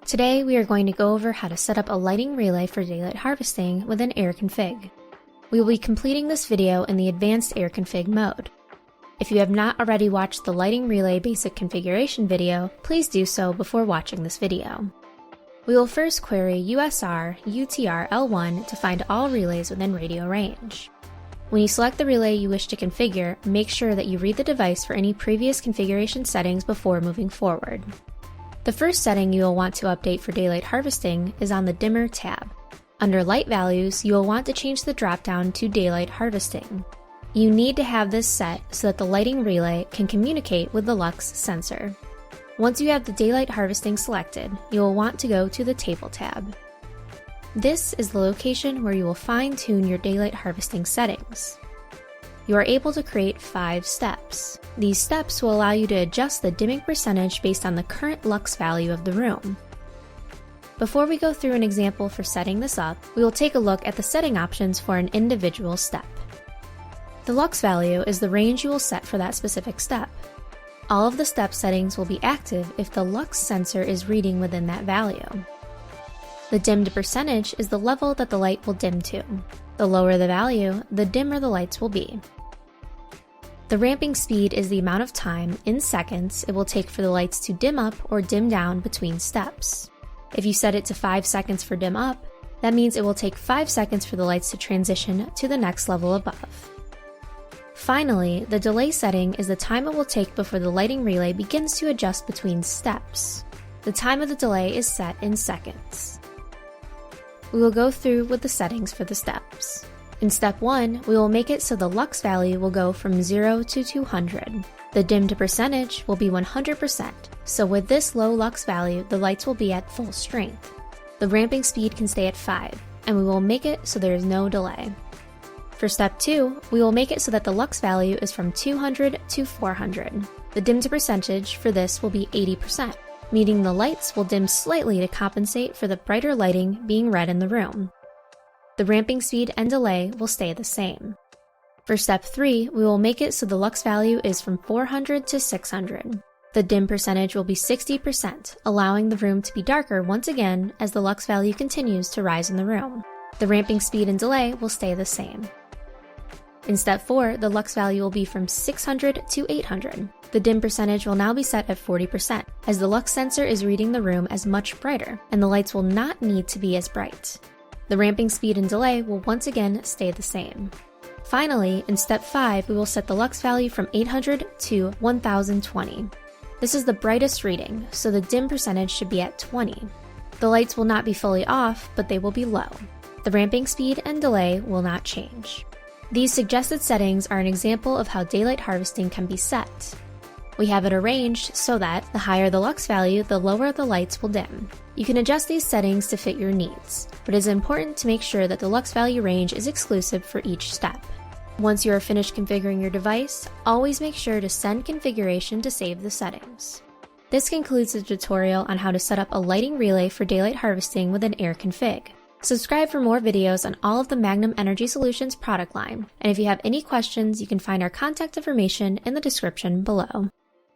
Today we are going to go over how to set up a lighting relay for daylight harvesting within airConfig. We will be completing this video in the advanced airConfig mode. If you have not already watched the lighting relay basic configuration video, please do so before watching this video. We will first query USR UTR L1 to find all relays within radio range. When you select the relay you wish to configure, make sure that you read the device for any previous configuration settings before moving forward. The first setting you will want to update for daylight harvesting is on the Dimmer tab. Under Light Values, you will want to change the dropdown to Daylight Harvesting. You need to have this set so that the lighting relay can communicate with the lux sensor. Once you have the daylight harvesting selected, you will want to go to the Table tab. This is the location where you will fine-tune your daylight harvesting settings. You are able to create 5 steps. These steps will allow you to adjust the dimming percentage based on the current lux value of the room. Before we go through an example for setting this up, we will take a look at the setting options for an individual step. The lux value is the range you will set for that specific step. All of the step settings will be active if the lux sensor is reading within that value. The dimmed percentage is the level that the light will dim to. The lower the value, the dimmer the lights will be. The ramping speed is the amount of time, in seconds, it will take for the lights to dim up or dim down between steps. If you set it to 5 seconds for dim up, that means it will take 5 seconds for the lights to transition to the next level above. Finally, the delay setting is the time it will take before the lighting relay begins to adjust between steps. The time of the delay is set in seconds. We will go through with the settings for the steps. In step 1, we will make it so the lux value will go from 0 to 200. The dimmed percentage will be 100%, so with this low lux value, the lights will be at full strength. The ramping speed can stay at 5, and we will make it so there is no delay. For step 2, we will make it so that the lux value is from 200 to 400. The dimmed percentage for this will be 80%, meaning the lights will dim slightly to compensate for the brighter lighting being red in the room. The ramping speed and delay will stay the same. For step 3, we will make it so the lux value is from 400 to 600. The dim percentage will be 60%, allowing the room to be darker once again as the lux value continues to rise in the room. The ramping speed and delay will stay the same. In step 4, the lux value will be from 600 to 800. The dim percentage will now be set at 40%, as the lux sensor is reading the room as much brighter, and the lights will not need to be as bright. The ramping speed and delay will once again stay the same. Finally, in step 5, we will set the lux value from 800 to 1020. This is the brightest reading, so the dim percentage should be at 20. The lights will not be fully off, but they will be low. The ramping speed and delay will not change. These suggested settings are an example of how daylight harvesting can be set. We have it arranged so that the higher the lux value, the lower the lights will dim. You can adjust these settings to fit your needs, but it is important to make sure that the lux value range is exclusive for each step. Once you are finished configuring your device, always make sure to send configuration to save the settings. This concludes the tutorial on how to set up a lighting relay for daylight harvesting within airConfig. Subscribe for more videos on all of the Magnum Energy Solutions product line, and if you have any questions, you can find our contact information in the description below.